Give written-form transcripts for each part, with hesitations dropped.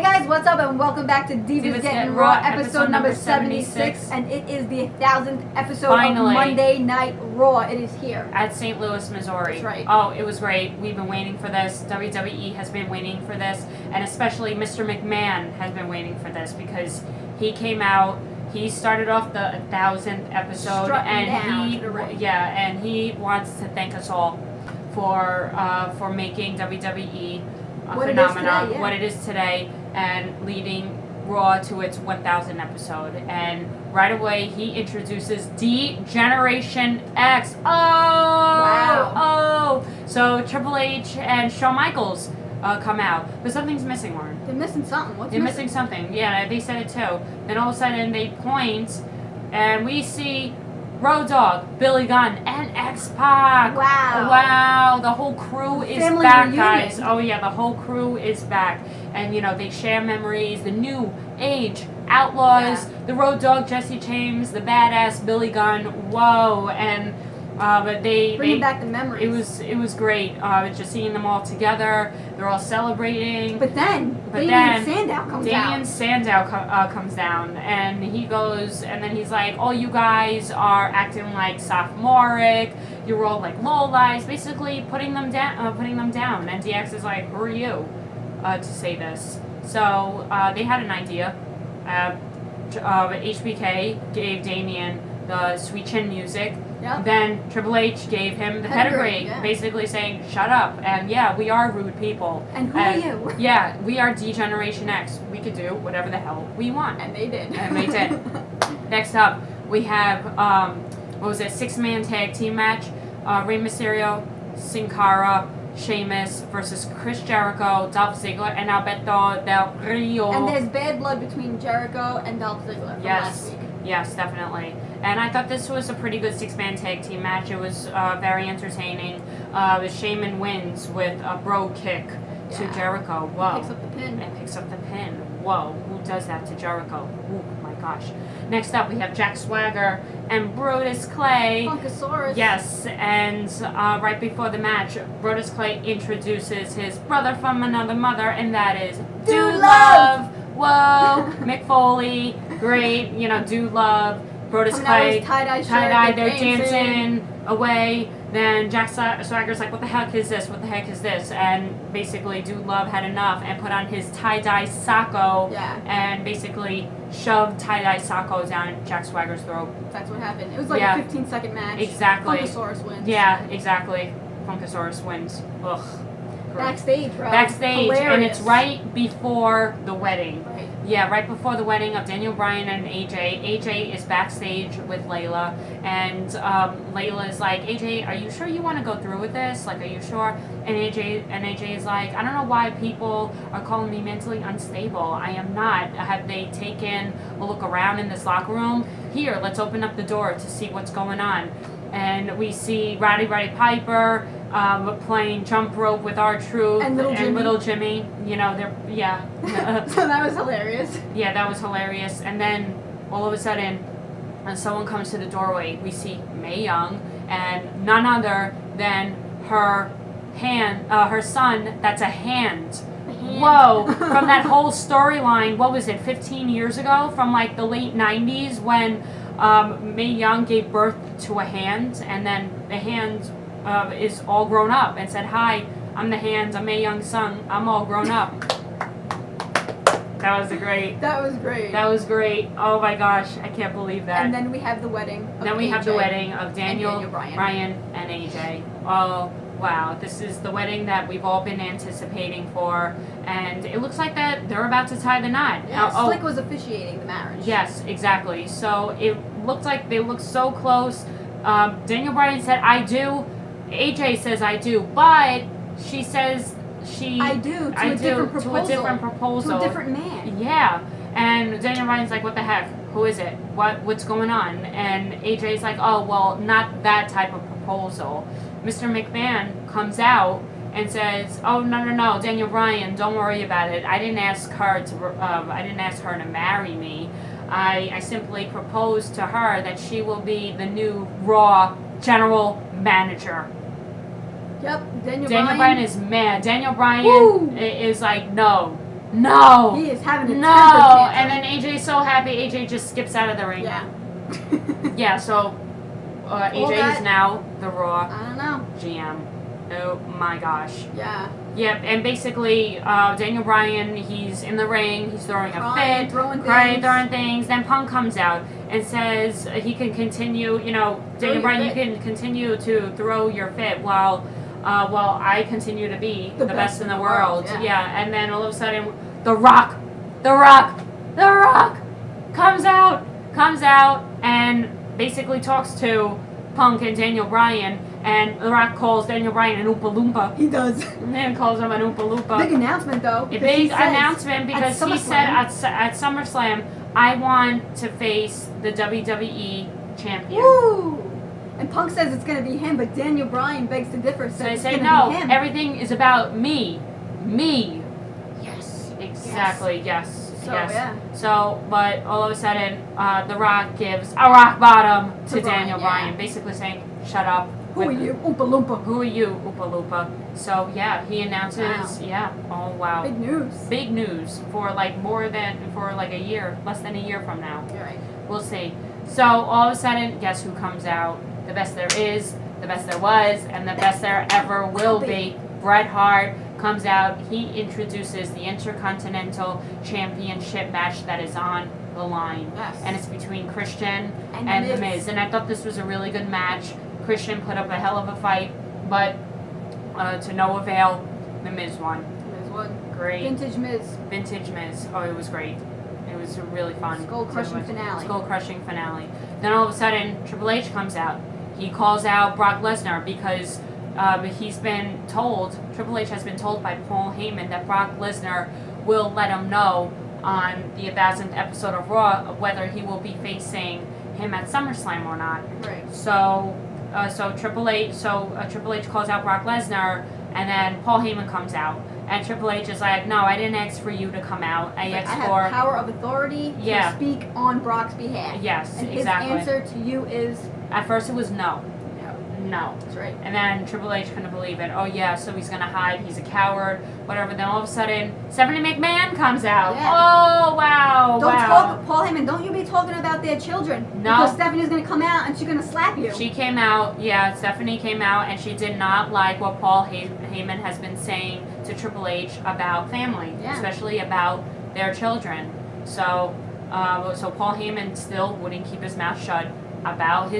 Hey guys, what's up and welcome back to Divas Gettin Raw episode number 76, and it is the 1000th episode Finally. of Monday Night Raw. It is here. At St. Louis, Missouri. That's right. Oh, it was great. We've been waiting for this. WWE has been waiting for this, and especially Mr. McMahon has been waiting for this because he came out. He started off the 1000th episode, and he wants to thank us all for making WWE a phenomenon, what it is today, and leading Raw to its 1000th episode. And right away, he introduces D-Generation X. Oh! Wow. Oh! So Triple H and Shawn Michaels come out. But something's missing, Lauren. They're missing something. What's They're missing something. Yeah, they said it too. Then all of a sudden, they point, and we see Road Dogg, Billy Gunn, and X-Pac. Wow. Wow. The whole crew is Family back, reunion. guys. Oh, yeah, the whole crew is back. And, you know, they share memories. The new age outlaws, the Road Dogg, Jesse James, the badass Billy Gunn. Whoa. And but they bringing back the memories. It was great. Just seeing them all together. They're all celebrating. But then Sandow comes out. Damien Sandow comes down, and he goes, and then he's like, "Oh, you guys are acting like sophomoric. You're all like lowlights," basically putting them down. And DX is like, "Who are you to say this?" So they had an idea. HBK gave Damien the Sweet Chin music. Yep. Then Triple H gave him the pedigree, basically saying, "Shut up." And yeah, we are rude people. And who are you? Yeah, we are D-Generation X. We could do whatever the hell we want. And they did. And they did. Next up, we have, 6-man tag team match. Rey Mysterio, Sin Cara, Sheamus versus Chris Jericho, Dolph Ziggler, and Alberto Del Rio. And there's bad blood between Jericho and Dolph Ziggler from last week. Yes, definitely. And I thought this was a pretty good 6-man tag team match. It was very entertaining. Sheamus wins with a bro kick to Jericho. Whoa. Picks up the pin. And picks up the pin. Whoa. Who does that to Jericho? Oh my gosh. Next up, we have Jack Swagger and Brodus Clay. Funkasaurus. Yes, and right before the match, Brodus Clay introduces his brother from another mother, and that is Dude Love. Whoa. Mick Foley. Great. You know, Dude Love. Brodus Clay, tie-dye, they're dancing away. Then Jack Swagger's like, "What the heck is this? What the heck is this?" And basically, Dude Love had enough and put on his tie-dye sacco and basically shoved tie-dye sacco down Jack Swagger's throat. That's what happened. It was like a 15-second match. Exactly. Funkasaurus wins. Yeah, exactly. Funkasaurus wins. Ugh. Backstage, bro. Backstage, Hilarious. and it's right before the wedding. Right. Yeah, right before the wedding of Daniel Bryan and AJ. AJ is backstage with Layla, and Layla is like, "AJ, are you sure you want to go through with this? Like, are you sure?" And AJ is like, "I don't know why people are calling me mentally unstable. I am not. Have they taken a look around in this locker room? Here, let's open up the door to see what's going on." And we see Roddy Piper playing jump rope with R-Truth and Little Jimmy. You know, So that was hilarious. Yeah, that was hilarious. And then all of a sudden, when someone comes to the doorway, we see Mae Young and none other than her son. That's a hand. Whoa! From that whole storyline, what was it, 15 years ago? From like the late 90s when Mae Young gave birth to a hand, and then the hand is all grown up and said, "Hi, I'm the hand. I'm Mae Young's son. I'm all grown up." That was great. That was great. That was great. Oh my gosh, I can't believe that. And then we have the wedding. Then we have the wedding of Daniel Bryan, and AJ. Oh wow, this is the wedding that we've all been anticipating for, and it looks like that they're about to tie the knot. Yeah, Slick was officiating the marriage. Yes, exactly. So it looked like they looked so close. Daniel Bryan said, "I do." AJ says, "I do," but she says I do to a different proposal. To a different man. Yeah. And Daniel Bryan's like, "What the heck? Who is it? What's going on?" And AJ's like, "Oh, well, not that type of proposal." Mr. McMahon comes out and says, "Oh, no, Daniel Bryan, don't worry about it. I didn't ask her to marry me. I simply proposed to her that she will be the new Raw general manager." Yep, Daniel Bryan is mad. Daniel Bryan is like, "No, No. He is having a No. temper tantrum. And then AJ's so happy. AJ just skips out of the ring. Yeah. Yeah. So AJ is now the Raw I don't know. GM. Oh my gosh. Yeah. Yep, and basically, Daniel Bryan, he's in the ring, he's throwing a fit, throwing things. Then Punk comes out and says he can continue, Daniel Bryan, you can continue to throw your fit while I continue to be the best in the world. Yeah, and then all of a sudden, The Rock comes out and basically talks to Punk and Daniel Bryan. And The Rock calls Daniel Bryan an Oompa Loompa. He does. And calls him an Oompa Loompa. Big announcement, though. A big announcement because he said at SummerSlam, I want to face the WWE champion. Woo! And Punk says it's going to be him, but Daniel Bryan begs to differ. So they it's say, gonna no, be him. everything is about me. Me. Yes, exactly, yes. So, yes. yeah. So, but all of a sudden, The Rock gives a rock bottom to Daniel Bryan, yeah. basically saying, shut up. Who are you, Oompa Loompa? Who are you, Oompa Loompa? So, yeah, he announces, oh, wow. Big news. Big news for a year, less than a year from now. You're right. We'll see. So, all of a sudden, guess who comes out? The best there is, the best there was, and the best there ever will be. Bret Hart comes out. He introduces the Intercontinental Championship match that is on the line. Yes. And it's between Christian and The Miz. And I thought this was a really good match. Christian put up a hell of a fight, but to no avail, The Miz won. Miz won. Great. Vintage Miz. Oh, it was great. It was really fun. Skull-crushing finale. Skull-crushing finale. Then all of a sudden, Triple H comes out. He calls out Brock Lesnar because Triple H has been told by Paul Heyman that Brock Lesnar will let him know on the 1000th episode of Raw whether he will be facing him at SummerSlam or not. Right. So Triple H calls out Brock Lesnar, and then Paul Heyman comes out, and Triple H is like, "No, I didn't ask for you to come out. I asked have for power of authority to speak on Brock's behalf." Yes, and exactly. his answer to you is at first it was no. No. That's right. And then Triple H couldn't believe it. Oh yeah, so he's gonna hide. He's a coward. Whatever. Then all of a sudden, Stephanie McMahon comes out. Yeah. Oh wow! Don't talk, Paul Heyman. Don't you be talking about their children. No. Because Stephanie's gonna come out and she's gonna slap you. She came out. Yeah, Stephanie came out, and she did not like what Paul Heyman has been saying to Triple H about family, especially about their children. So Paul Heyman still wouldn't keep his mouth shut about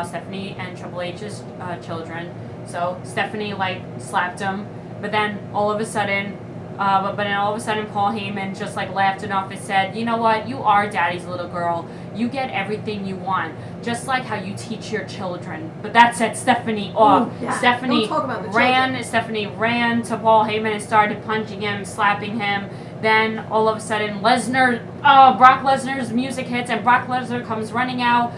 Stephanie and Triple H's children. So Stephanie slapped him, but then all of a sudden Paul Heyman just laughed it off and said, "You know what? You are Daddy's little girl. You get everything you want, just like how you teach your children." But that set Stephanie off. Ooh, yeah. Stephanie Don't talk about the children. Stephanie ran to Paul Heyman and started punching him, slapping him. Then all of a sudden Brock Lesnar's music hits and Brock Lesnar comes running out.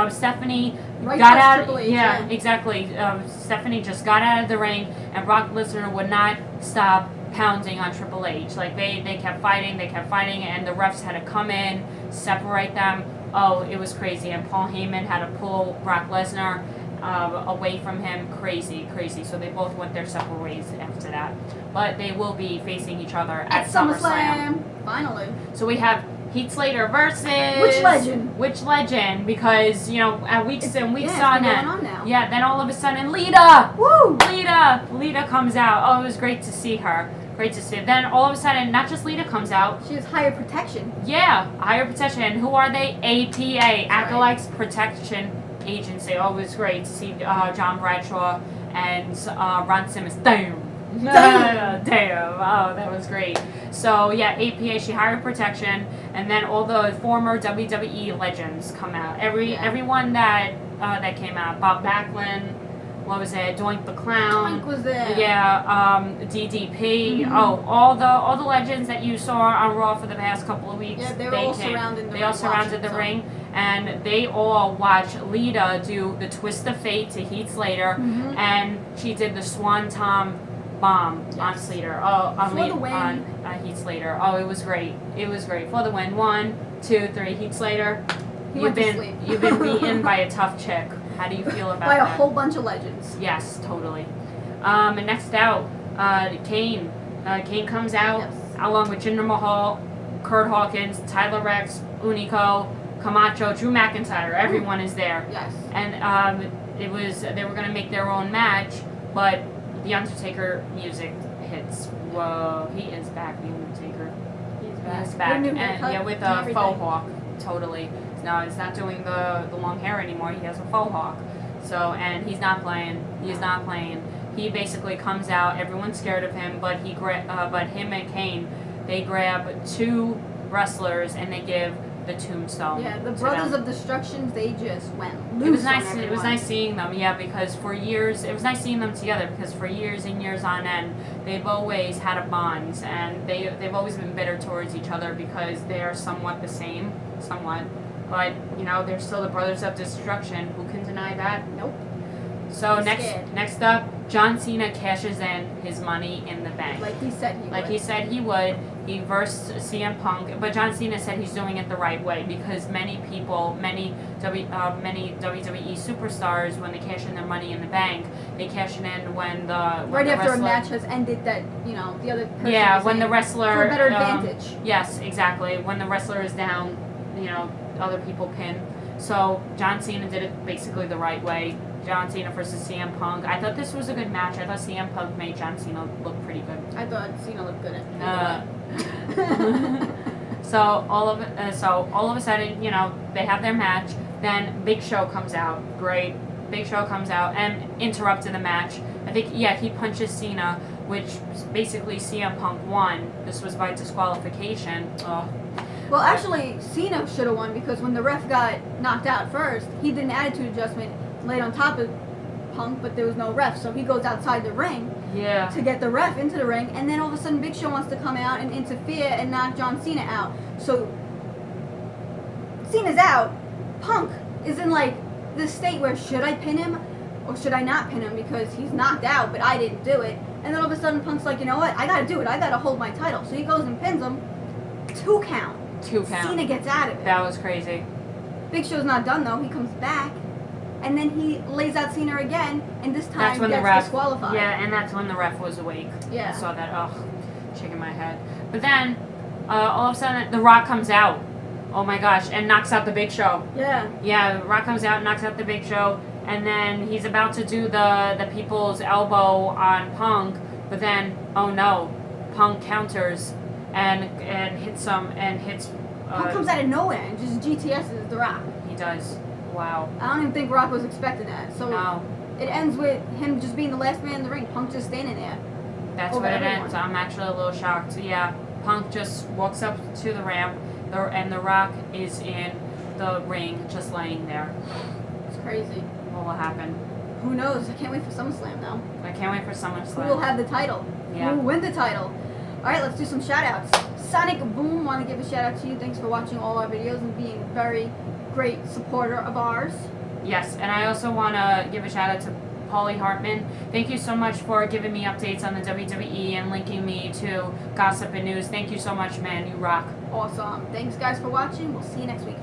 Stephanie got out. Triple H, yeah, exactly. Stephanie just got out of the ring, and Brock Lesnar would not stop pounding on Triple H. They kept fighting, and the refs had to come in, separate them. Oh, it was crazy. And Paul Heyman had to pull Brock Lesnar away from him. Crazy. So they both went their separate ways after that. But they will be facing each other at SummerSlam. Finally. So we have Heath Slater versus Which legend? Because weeks and weeks on that. Yeah. Then all of a sudden, Lita. Woo! Lita comes out. Oh, it was great to see her. Then all of a sudden, not just Lita comes out. She has higher protection. Yeah, higher protection. Who are they? APA, Acolytes Protection Agency. Oh, it was great to see John Bradshaw and Ron Simmons. Damn. Oh, that was great. So yeah, APA, she hired protection, and then all the former WWE legends come out. Everyone that came out. Bob Backlund, what was it? Doink the Clown. Doink was there. Yeah, DDP. Mm-hmm. Oh, all the legends that you saw on Raw for the past couple of weeks. Yeah, they all surrounded the ring. They all surrounded the ring, and they all watched Lita do the Twist of Fate to Heath Slater, and she did the Swanton Bomb on Slater. Oh, on Heath Slater. Oh, it was great. For the win. 1, 2, 3. Heath Slater. You've been beaten by a tough chick. How do you feel about that? By a whole bunch of legends. Yes, totally. And next out, Kane. Kane comes out. Yes. along with Jinder Mahal, Kurt Hawkins, Tyler Rex, Unico, Camacho, Drew McIntyre. Everyone is there. Yes. And they were gonna make their own match, but the Undertaker music hits. Whoa, he is back, the Undertaker. He's back. He's back, With a new and haircut yeah, with and a everything. faux hawk, totally. No, he's not doing the long hair anymore. He has a faux hawk. So, and he's not playing. He's not playing. He basically comes out. Everyone's scared of him, but but him and Kane, they grab two wrestlers and they give the tombstone. Yeah, the to Brothers them. of Destruction, they just went loose. It was on nice. It was everyone. nice seeing them. Yeah, because for years it was nice seeing them together. Because for years and years on end, they've always had a bond, and they've always been bitter towards each other because they are somewhat the same, But they're still the Brothers of Destruction. Who can deny that? Nope. So He's scared. next up, John Cena cashes in his Money in the Bank. Like he said he would. Like he said he would. He versed CM Punk, but John Cena said he's doing it the right way because many WWE superstars, when they cash in their Money in the Bank, they cash it in when right the after wrestler, a match has ended that, the other person yeah, is when the in wrestler for a better advantage. Yes, exactly. When the wrestler is down, other people pin. So John Cena did it basically the right way. John Cena versus CM Punk. I thought this was a good match. I thought CM Punk made John Cena look pretty good. I thought Cena looked good at So all of a sudden, they have their match. Then Big Show comes out. Great. Big Show comes out and interrupted the match. I think, he punches Cena, which basically CM Punk won. This was by disqualification. Ugh. Well, actually, Cena should have won because when the ref got knocked out first, he did an attitude adjustment, laid on top of Punk, but there was no ref, so he goes outside the ring Yeah. to get the ref into the ring, and then all of a sudden Big Show wants to come out and interfere and knock John Cena out. So Cena's out. Punk is in like this state where should I pin him or should I not pin him because he's knocked out, but I didn't do it. And then all of a sudden Punk's like, you know what? I gotta do it. I gotta hold my title. So he goes and pins him. 2 count. 2 count. Cena gets out of it. That was crazy. Big Show's not done though. He comes back, and then he lays out Cena again, and this time That's when gets the ref. disqualified. Yeah, and that's when the ref was awake. Yeah. I saw that. Ugh, shaking my head. But then, all of a sudden, The Rock comes out. Oh my gosh, and knocks out the Big Show. Yeah. Yeah, The Rock comes out and knocks out the Big Show, and then he's about to do the people's elbow on Punk, but then, oh no, Punk counters and hits him and hits. Punk comes out of nowhere and just GTS's The Rock. He does. Wow. I don't even think Rock was expecting that. So No. it ends with him just being the last man in the ring. Punk just standing there. That's Over what it everyone. ends. I'm actually a little shocked. Yeah, Punk just walks up to the ramp, and The Rock is in the ring, just laying there. It's crazy. What will happen? Who knows? I can't wait for SummerSlam now. I can't wait for Who will SummerSlam. have the title? Yeah. Who will win the title? Alright, let's do some shout outs. Sonic Boom, want to give a shout out to you. Thanks for watching all our videos and being a very great supporter of ours. Yes, and I also want to give a shout out to Paulie Hartman. Thank you so much for giving me updates on the WWE and linking me to gossip and news. Thank you so much, man. You rock. Awesome. Thanks guys for watching. We'll see you next week.